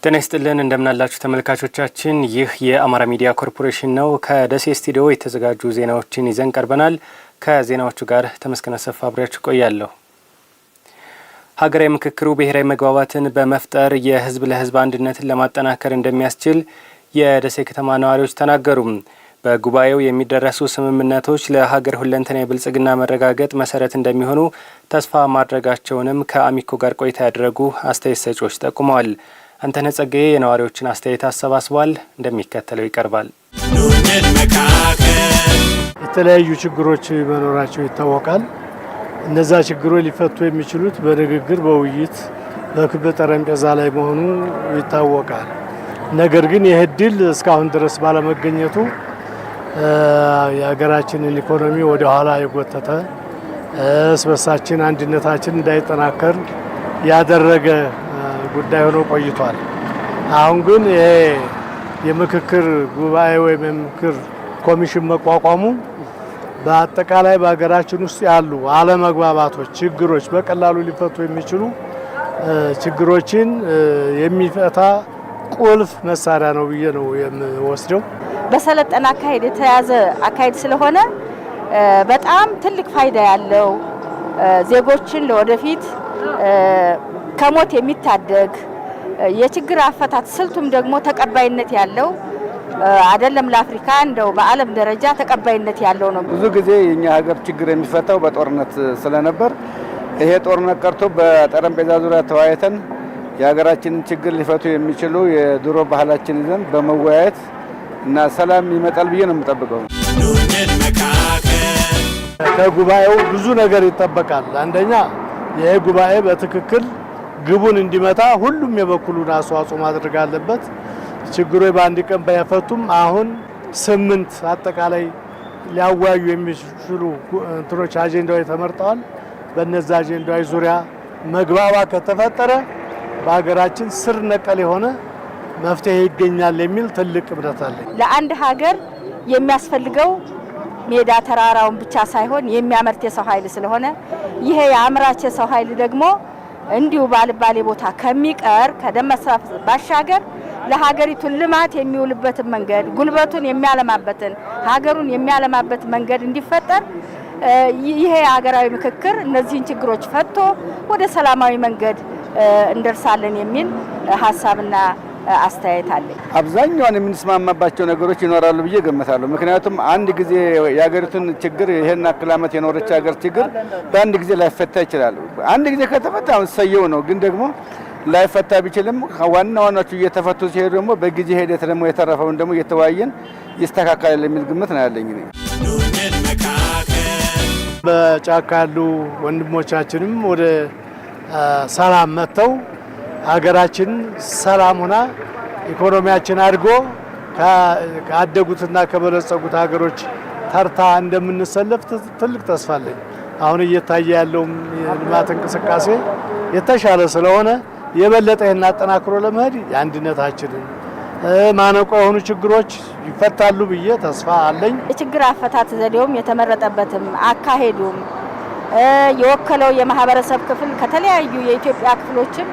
ጤና ይስጥልን እንደምናላችሁ ተመልካቾቻችን ይህ የአማራ ሚዲያ ኮርፖሬሽን ነው። ከደሴ ስቱዲዮ የተዘጋጁ ዜናዎችን ይዘን ቀርበናል። ከዜናዎቹ ጋር ተመስገን አሰፋ አብሬያችሁ ቆያለሁ። ሀገራዊ ምክክሩ ብሔራዊ መግባባትን በመፍጠር የህዝብ ለህዝብ አንድነትን ለማጠናከር እንደሚያስችል የደሴ ከተማ ነዋሪዎች ተናገሩ። በጉባኤው የሚደረሱ ስምምነቶች ለሀገር ሁለንተናዊ ብልጽግና መረጋገጥ መሰረት እንደሚሆኑ ተስፋ ማድረጋቸውንም ከአሚኮ ጋር ቆይታ ያደረጉ አስተያየት ሰጪዎች ጠቁመዋል። አንተነህ ጸጋዬ የነዋሪዎችን አስተያየት አሰባስቧል፣ እንደሚከተለው ይቀርባል። የተለያዩ ችግሮች መኖራቸው ይታወቃል። እነዛ ችግሮች ሊፈቱ የሚችሉት በንግግር በውይይት በክብ ጠረጴዛ ላይ መሆኑ ይታወቃል። ነገር ግን ይህ እድል እስካሁን ድረስ ባለመገኘቱ የሀገራችንን ኢኮኖሚ ወደ ኋላ የጎተተ እስበሳችን አንድነታችን እንዳይጠናከር ያደረገ ጉዳይ ሆኖ ቆይቷል። አሁን ግን ይሄ የምክክር ጉባኤ ወይም የምክክር ኮሚሽን መቋቋሙ በአጠቃላይ በሀገራችን ውስጥ ያሉ አለመግባባቶች፣ ችግሮች በቀላሉ ሊፈቱ የሚችሉ ችግሮችን የሚፈታ ቁልፍ መሳሪያ ነው ብዬ ነው የምወስደው። በሰለጠነ አካሄድ የተያዘ አካሄድ ስለሆነ በጣም ትልቅ ፋይዳ ያለው ዜጎችን ለወደፊት ከሞት የሚታደግ የችግር አፈታት ስልቱም ደግሞ ተቀባይነት ያለው አይደለም ለአፍሪካ እንደው በዓለም ደረጃ ተቀባይነት ያለው ነው። ብዙ ጊዜ የኛ ሀገር ችግር የሚፈታው በጦርነት ስለነበር ይሄ ጦርነት ቀርቶ በጠረጴዛ ዙሪያ ተወያይተን የሀገራችንን ችግር ሊፈቱ የሚችሉ የድሮ ባህላችን ይዘን በመወያየት እና ሰላም ይመጣል ብዬ ነው የምጠብቀው። ከጉባኤው ብዙ ነገር ይጠበቃል። አንደኛ ይሄ ጉባኤ በትክክል ግቡን እንዲመታ ሁሉም የበኩሉን አስተዋጽኦ ማድረግ አለበት። ችግሮች በአንድ ቀን ባይፈቱም አሁን 8 አጠቃላይ ሊያወያዩ የሚችሉ እንትኖች አጀንዳዎች ተመርጠዋል። በእነዛ አጀንዳዎች ዙሪያ መግባባት ከተፈጠረ በሀገራችን ስር ነቀል የሆነ መፍትሄ ይገኛል የሚል ትልቅ እምነት አለኝ። ለአንድ ሀገር የሚያስፈልገው ሜዳ ተራራውን ብቻ ሳይሆን የሚያመርት የሰው ኃይል ስለሆነ ይሄ የአምራች የሰው ኃይል ደግሞ እንዲሁ ባልባሌ ቦታ ከሚቀር ከደመሳፍ ባሻገር ለሀገሪቱ ልማት የሚውልበትን መንገድ ጉልበቱን የሚያለማበትን ሀገሩን የሚያለማበት መንገድ እንዲፈጠር ይሄ ሀገራዊ ምክክር እነዚህን ችግሮች ፈቶ ወደ ሰላማዊ መንገድ እንደርሳለን የሚል ሐሳብና አስተያየት አለኝ። አብዛኛውን የምንስማማባቸው ነገሮች ይኖራሉ ብዬ ገምታለሁ። ምክንያቱም አንድ ጊዜ የሀገሪቱን ችግር ይሄን አክል ዓመት የኖረች ሀገር ችግር በአንድ ጊዜ ላይፈታ ይችላል። አንድ ጊዜ ከተፈታ ሰየው ነው። ግን ደግሞ ላይፈታ ቢችልም ዋና ዋናዎቹ እየተፈቱ ሲሄዱ ደግሞ በጊዜ ሂደት ደግሞ የተረፈውን ደግሞ እየተወያየን ይስተካከላል የሚል ግምት ነው ያለኝ። በጫካ ያሉ ወንድሞቻችንም ወደ ሰላም መጥተው ሀገራችን ሰላም ሆና ኢኮኖሚያችን አድጎ ካደጉትና ከበለጸጉት ሀገሮች ተርታ እንደምንሰለፍ ትልቅ ተስፋ አለኝ። አሁን እየታየ ያለው የልማት እንቅስቃሴ የተሻለ ስለሆነ የበለጠ ይህን አጠናክሮ ለመሄድ የአንድነታችንን ማነቆ የሆኑ ችግሮች ይፈታሉ ብዬ ተስፋ አለኝ። የችግር አፈታት ዘዴውም የተመረጠበትም አካሄዱም የወከለው የማህበረሰብ ክፍል ከተለያዩ የኢትዮጵያ ክፍሎችም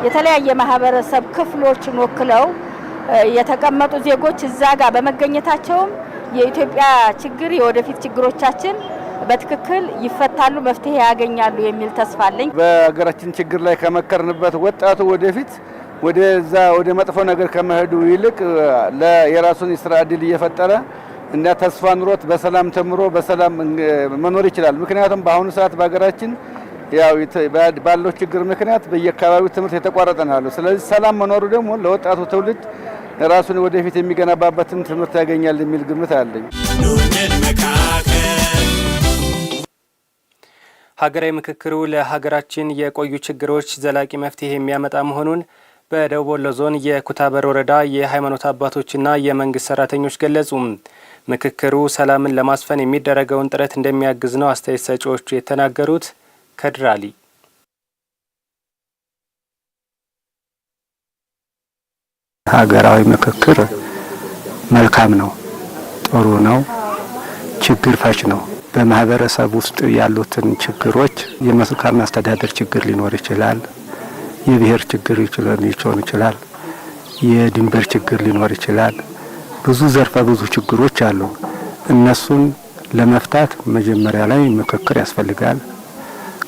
የተለያየ ማህበረሰብ ክፍሎችን ወክለው የተቀመጡ ዜጎች እዛ ጋር በመገኘታቸውም የኢትዮጵያ ችግር የወደፊት ችግሮቻችን በትክክል ይፈታሉ፣ መፍትሄ ያገኛሉ የሚል ተስፋ አለኝ። በሀገራችን ችግር ላይ ከመከርንበት ወጣቱ ወደፊት ወደ መጥፎ ነገር ከመሄዱ ይልቅ የራሱን የስራ ዕድል እየፈጠረ እና ተስፋ ኑሮት በሰላም ተምሮ በሰላም መኖር ይችላል። ምክንያቱም በአሁኑ ሰዓት በሀገራችን ያው ባለው ችግር ምክንያት በየአካባቢው ትምህርት የተቋረጠ ነው ያለው። ስለዚህ ሰላም መኖሩ ደግሞ ለወጣቱ ትውልድ ራሱን ወደፊት የሚገነባበትን ትምህርት ያገኛል የሚል ግምት አለኝ። ሀገራዊ ምክክሩ ለሀገራችን የቆዩ ችግሮች ዘላቂ መፍትሄ የሚያመጣ መሆኑን በደቡብ ወሎ ዞን የኩታበር ወረዳ የሃይማኖት አባቶችና የመንግስት ሰራተኞች ገለጹ። ምክክሩ ሰላምን ለማስፈን የሚደረገውን ጥረት እንደሚያግዝ ነው አስተያየት ሰጪዎቹ የተናገሩት። ከድራሊ ሀገራዊ ምክክር መልካም ነው፣ ጥሩ ነው፣ ችግር ፈች ነው። በማህበረሰብ ውስጥ ያሉትን ችግሮች የመልካም አስተዳደር ችግር ሊኖር ይችላል፣ የብሔር ችግር ሊሆን ይችላል፣ የድንበር ችግር ሊኖር ይችላል። ብዙ ዘርፈ ብዙ ችግሮች አሉ። እነሱን ለመፍታት መጀመሪያ ላይ ምክክር ያስፈልጋል።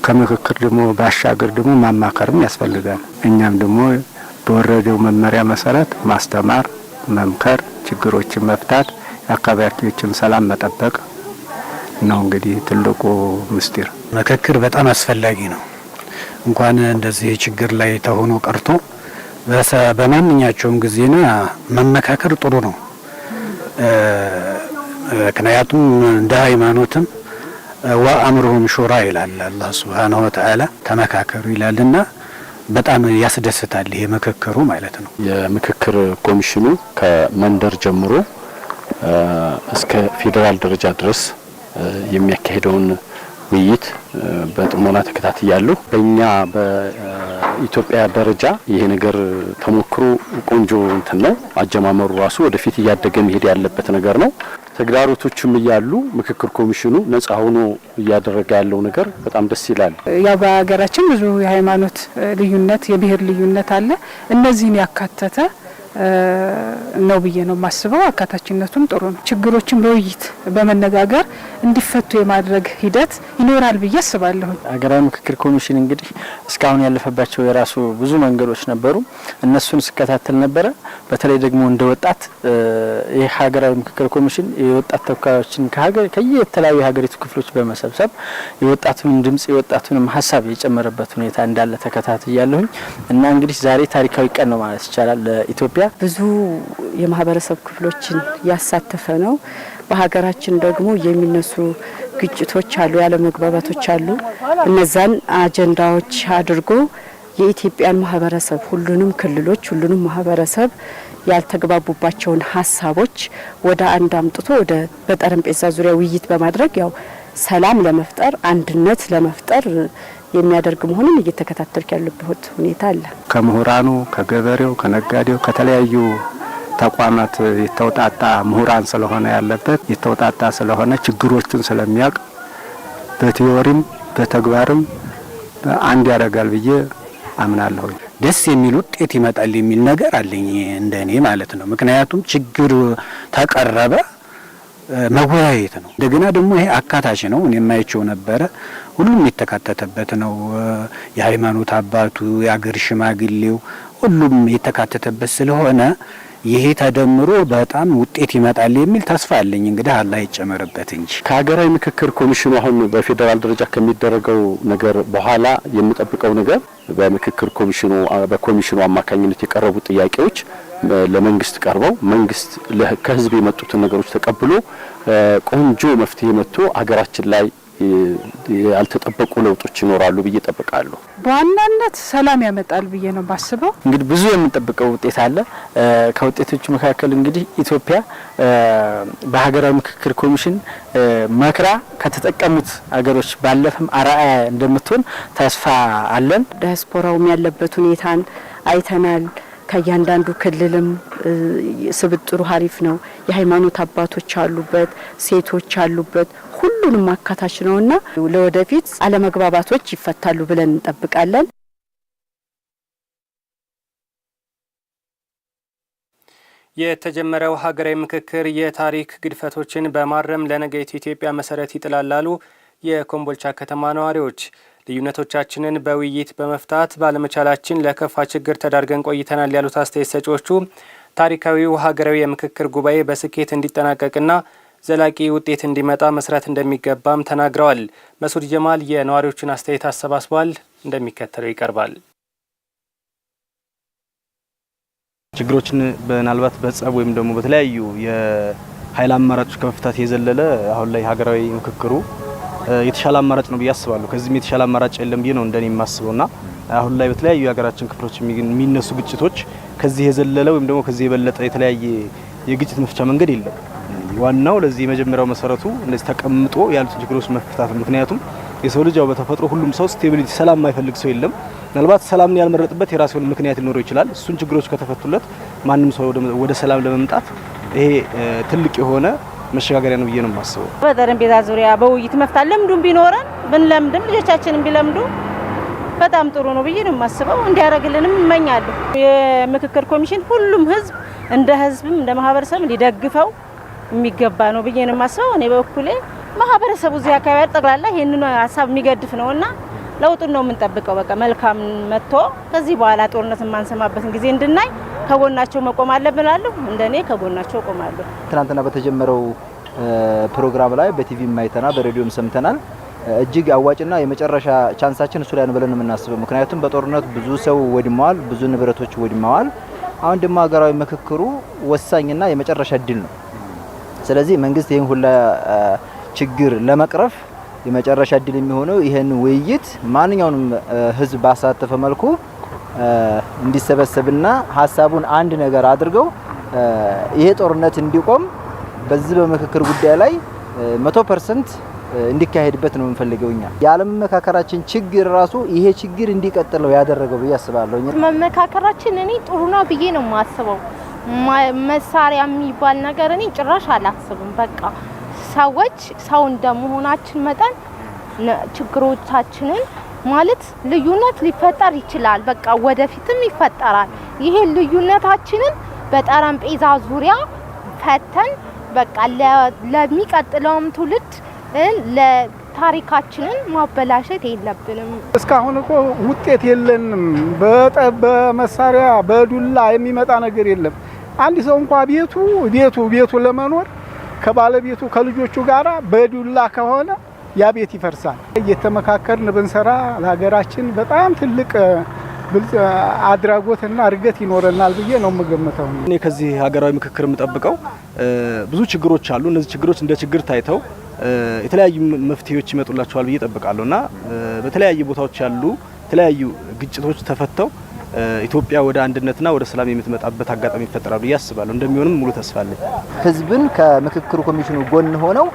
ከምክክር ደግሞ ባሻገር ደግሞ ማማከርም ያስፈልጋል። እኛም ደግሞ በወረደው መመሪያ መሰረት ማስተማር፣ መምከር፣ ችግሮችን መፍታት፣ የአካባቢያችን ሰላም መጠበቅ ነው እንግዲህ ትልቁ ምስጢር። ምክክር በጣም አስፈላጊ ነው። እንኳን እንደዚህ ችግር ላይ ተሆኖ ቀርቶ በማንኛቸውም ጊዜና መመካከር ጥሩ ነው። ምክንያቱም እንደ ሃይማኖትም ወአምሩሁም ሹራ ይላል አላህ ሱብሓነሁ ወተዓላ፣ ተመካከሩ ይላልና በጣም ያስደስታል ይሄ ምክክሩ ማለት ነው። የምክክር ኮሚሽኑ ከመንደር ጀምሮ እስከ ፌዴራል ደረጃ ድረስ የሚያካሄደውን ውይይት በጥሞና ተከታትያለሁ። በእኛ በኢትዮጵያ ደረጃ ይሄ ነገር ተሞክሮ ቆንጆ እንትን ነው። አጀማመሩ ራሱ ወደፊት እያደገ መሄድ ያለበት ነገር ነው። ተግዳሮቶችም እያሉ ምክክር ኮሚሽኑ ነጻ ሆኖ እያደረገ ያለው ነገር በጣም ደስ ይላል። ያው በሀገራችን ብዙ የሃይማኖት ልዩነት፣ የብሔር ልዩነት አለ። እነዚህን ያካተተ ነው ብዬ ነው ማስበው። አካታችነቱም ጥሩ ነው። ችግሮችን በውይይት በመነጋገር እንዲፈቱ የማድረግ ሂደት ይኖራል ብዬ አስባለሁ። ሀገራዊ ምክክር ኮሚሽን እንግዲህ እስካሁን ያለፈባቸው የራሱ ብዙ መንገዶች ነበሩ። እነሱን ስከታተል ነበረ። በተለይ ደግሞ እንደ ወጣት ይህ ሀገራዊ ምክክር ኮሚሽን የወጣት ተወካዮችን ከየተለያዩ የሀገሪቱ ክፍሎች በመሰብሰብ የወጣቱን ድምጽ የወጣቱንም ሀሳብ የጨመረበት ሁኔታ እንዳለ ተከታትያለሁኝ እና እንግዲህ ዛሬ ታሪካዊ ቀን ነው ማለት ይቻላል ለኢትዮጵያ። ብዙ የማህበረሰብ ክፍሎችን ያሳተፈ ነው። በሀገራችን ደግሞ የሚነሱ ግጭቶች አሉ፣ ያለመግባባቶች አሉ። እነዛን አጀንዳዎች አድርጎ የኢትዮጵያን ማህበረሰብ ሁሉንም ክልሎች ሁሉንም ማህበረሰብ ያልተግባቡባቸውን ሀሳቦች ወደ አንድ አምጥቶ ወደ በጠረጴዛ ዙሪያ ውይይት በማድረግ ያው ሰላም ለመፍጠር አንድነት ለመፍጠር የሚያደርግ መሆኑን እየተከታተልኩ ያለበት ሁኔታ አለ። ከምሁራኑ፣ ከገበሬው፣ ከነጋዴው ከተለያዩ ተቋማት የተውጣጣ ምሁራን ስለሆነ ያለበት የተውጣጣ ስለሆነ ችግሮችን ስለሚያውቅ በቲዮሪም በተግባርም አንድ ያደርጋል ብዬ አምናለሁ። ደስ የሚል ውጤት ይመጣል የሚል ነገር አለኝ እንደኔ ማለት ነው። ምክንያቱም ችግር ተቀረበ መወያየት ነው። እንደገና ደግሞ ይሄ አካታች ነው። እኔ የማይቸው ነበረ ሁሉም የተካተተበት ነው። የሃይማኖት አባቱ፣ የአገር ሽማግሌው ሁሉም የተካተተበት ስለሆነ ይሄ ተደምሮ በጣም ውጤት ይመጣል የሚል ተስፋ አለኝ። እንግዲህ አላህ ይጨመርበት እንጂ ከሀገራዊ ምክክር ኮሚሽኑ አሁን በፌዴራል ደረጃ ከሚደረገው ነገር በኋላ የምጠብቀው ነገር በምክክር ኮሚሽኑ በኮሚሽኑ አማካኝነት የቀረቡ ጥያቄዎች ለመንግስት ቀርበው መንግስት ከህዝብ የመጡትን ነገሮች ተቀብሎ ቆንጆ መፍትሄ መጥቶ ሀገራችን ላይ ያልተጠበቁ ለውጦች ይኖራሉ ብዬ ጠብቃለሁ። በዋናነት ሰላም ያመጣል ብዬ ነው ባስበው። እንግዲህ ብዙ የምንጠብቀው ውጤት አለ። ከውጤቶቹ መካከል እንግዲህ ኢትዮጵያ በሀገራዊ ምክክር ኮሚሽን መክራ ከተጠቀሙት ሀገሮች ባለፈም አርአያ እንደምትሆን ተስፋ አለን። ዲያስፖራውም ያለበት ሁኔታን አይተናል። ከእያንዳንዱ ክልልም ስብጥሩ ሀሪፍ ነው። የሃይማኖት አባቶች አሉበት፣ ሴቶች አሉበት፣ ሁሉንም አካታች ነውና ለወደፊት አለመግባባቶች ይፈታሉ ብለን እንጠብቃለን። የተጀመረው ሀገራዊ ምክክር የታሪክ ግድፈቶችን በማረም ለነገይቱ ኢትዮጵያ መሰረት ይጥላል አሉ የኮምቦልቻ ከተማ ነዋሪዎች። ልዩነቶቻችንን በውይይት በመፍታት ባለመቻላችን ለከፋ ችግር ተዳርገን ቆይተናል ያሉት አስተያየት ሰጪዎቹ ታሪካዊው ሀገራዊ የምክክር ጉባኤ በስኬት እንዲጠናቀቅና ዘላቂ ውጤት እንዲመጣ መስራት እንደሚገባም ተናግረዋል። መስዑድ ጀማል የነዋሪዎችን አስተያየት አሰባስቧል፣ እንደሚከተለው ይቀርባል። ችግሮችን ምናልባት በጸብ ወይም ደግሞ በተለያዩ የኃይል አማራጮች ከመፍታት የዘለለ አሁን ላይ ሀገራዊ ምክክሩ የተሻለ አማራጭ ነው ብዬ አስባለሁ። ከዚህም የተሻለ አማራጭ የለም ብዬ ነው እንደኔ የማስበውና አሁን ላይ በተለያዩ የሀገራችን ክፍሎች የሚነሱ ግጭቶች ከዚህ የዘለለ ወይም ደግሞ ከዚህ የበለጠ የተለያየ የግጭት መፍቻ መንገድ የለም። ዋናው ለዚህ የመጀመሪያው መሰረቱ እንደዚህ ተቀምጦ ያሉት ችግሮች መፍታት ነው። ምክንያቱም የሰው ልጅ ያው በተፈጥሮ ሁሉም ሰው ስቴቢሊቲ ሰላም የማይፈልግ ሰው የለም። ምናልባት ሰላምን ያልመረጥበት የራሱ የሆነ ምክንያት ሊኖረው ይችላል። እሱን ችግሮች ከተፈቱለት ማንም ሰው ወደ ሰላም ለመምጣት ይሄ ትልቅ የሆነ መሸጋገሪያ ነው ብዬ ነው የማስበው። በጠረጴዛ ዙሪያ በውይይት መፍታት ልምዱም ቢኖረን ብንለምድም ልጆቻችንን ቢለምዱ በጣም ጥሩ ነው ብዬ ነው የማስበው። እንዲያደርግልንም እመኛለሁ። የምክክር ኮሚሽን ሁሉም ህዝብ እንደ ህዝብም እንደ ማህበረሰብ ሊደግፈው የሚገባ ነው ብዬ ነው የማስበው። እኔ በኩሌ ማህበረሰቡ እዚህ አካባቢ ጠቅላላ ይሄንን ሀሳብ የሚገድፍ ነውና ለውጡን ነው የምንጠብቀው። በቃ መልካም መጥቶ ከዚህ በኋላ ጦርነት የማንሰማበትን ጊዜ እንድናይ ከጎናቸው መቆም አለብን እላለሁ። እንደኔ ከጎናቸው ቆማለሁ። ትናንትና በተጀመረው ፕሮግራም ላይ በቲቪ ማይተናል፣ በሬዲዮም ሰምተናል። እጅግ አዋጭና የመጨረሻ ቻንሳችን እሱ ላይ ነው ብለን የምናስበው። ምክንያቱም በጦርነት ብዙ ሰው ወድመዋል፣ ብዙ ንብረቶች ወድመዋል። አሁን ደግሞ ሀገራዊ ምክክሩ ወሳኝና የመጨረሻ እድል ነው። ስለዚህ መንግስት ይህን ሁላ ችግር ለመቅረፍ የመጨረሻ እድል የሚሆነው ይሄን ውይይት ማንኛውንም ህዝብ ባሳተፈ መልኩ እንዲሰበሰብና ሀሳቡን አንድ ነገር አድርገው ይሄ ጦርነት እንዲቆም በዚህ በምክክር ጉዳይ ላይ 100% እንዲካሄድበት ነው የምንፈልገውኛ። ያለመመካከራችን ችግር ራሱ ይሄ ችግር እንዲቀጥል ያደረገው ብዬ አስባለሁ። መመካከራችን እኔ ጥሩ ነው ብዬ ነው የማስበው። መሳሪያ የሚባል ነገር እኔ ጭራሽ አላስብም። በቃ ሰዎች ሰው እንደመሆናችን መጠን ችግሮቻችንን ማለት ልዩነት ሊፈጠር ይችላል። በቃ ወደፊትም ይፈጠራል። ይሄ ልዩነታችንን በጠረጴዛ ዙሪያ ፈተን በቃ ለሚቀጥለውም ትውልድ ለታሪካችንን ማበላሸት የለብንም። እስካሁን እኮ ውጤት የለንም። በመሳሪያ በዱላ የሚመጣ ነገር የለም። አንድ ሰው እንኳን ቤቱ ለመኖር ከባለቤቱ ከልጆቹ ጋራ በዱላ ከሆነ ያ ቤት ይፈርሳል። እየተመካከርን ብንሰራ ለሀገራችን በጣም ትልቅ አድራጎትና እድገት ይኖረናል ብዬ ነው የምገምተው። እኔ ከዚህ ሀገራዊ ምክክር የምጠብቀው ብዙ ችግሮች አሉ። እነዚህ ችግሮች እንደ ችግር ታይተው የተለያዩ መፍትሄዎች ይመጡላቸዋል ብዬ እጠብቃለሁና በተለያዩ ቦታዎች ያሉ የተለያዩ ግጭቶች ተፈተው ኢትዮጵያ ወደ አንድነትና ወደ ሰላም የምትመጣበት አጋጣሚ ይፈጠራል ብዬ አስባለሁ። እንደሚሆንም ሙሉ ተስፋ አለኝ። ህዝብን ከምክክሩ ኮሚሽኑ ጎን ሆነው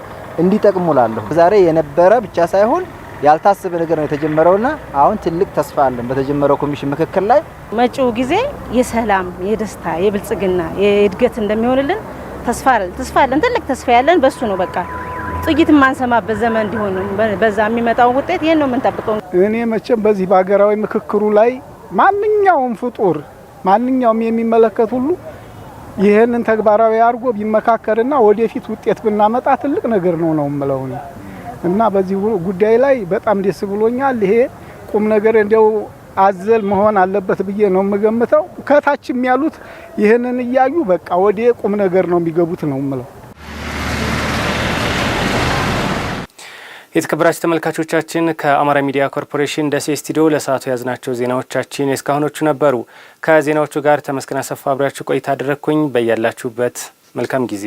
እንዲጠቅሙላለሁ። ዛሬ የነበረ ብቻ ሳይሆን ያልታሰበ ነገር ነው የተጀመረውና አሁን ትልቅ ተስፋ አለን በተጀመረው ኮሚሽን ምክክር ላይ። መጪው ጊዜ የሰላም፣ የደስታ፣ የብልጽግና፣ የእድገት እንደሚሆንልን ተስፋ አለን። ትልቅ ተስፋ ያለን በሱ ነው። በቃ ጥቂት ማንሰማበት ዘመን እንዲሆን በዛ የሚመጣው ውጤት ይሄን ነው የምንጠብቀው። እኔ መቼም በዚህ በሀገራዊ ምክክሩ ላይ ማንኛውም ፍጡር ማንኛውም የሚመለከት ሁሉ ይሄንን ተግባራዊ አድርጎ ቢመካከርና ወደፊት ውጤት ብናመጣ ትልቅ ነገር ነው የምለው እና በዚህ ጉዳይ ላይ በጣም ደስ ብሎኛል። ይሄ ቁም ነገር እንደው አዘል መሆን አለበት ብዬ ነው የምገምተው። ከታችም ያሉት ይሄንን እያዩ በቃ ወደ ቁም ነገር ነው የሚገቡት ነው የምለው። የተከበራችሁ ተመልካቾቻችን ከአማራ ሚዲያ ኮርፖሬሽን ደሴ ስቱዲዮ ለሰዓቱ ያዝናቸው ዜናዎቻችን እስካሁኖቹ ነበሩ። ከዜናዎቹ ጋር ተመስገን አሰፋ አብራችሁ ቆይታ አደረግኩኝ። በያላችሁበት መልካም ጊዜ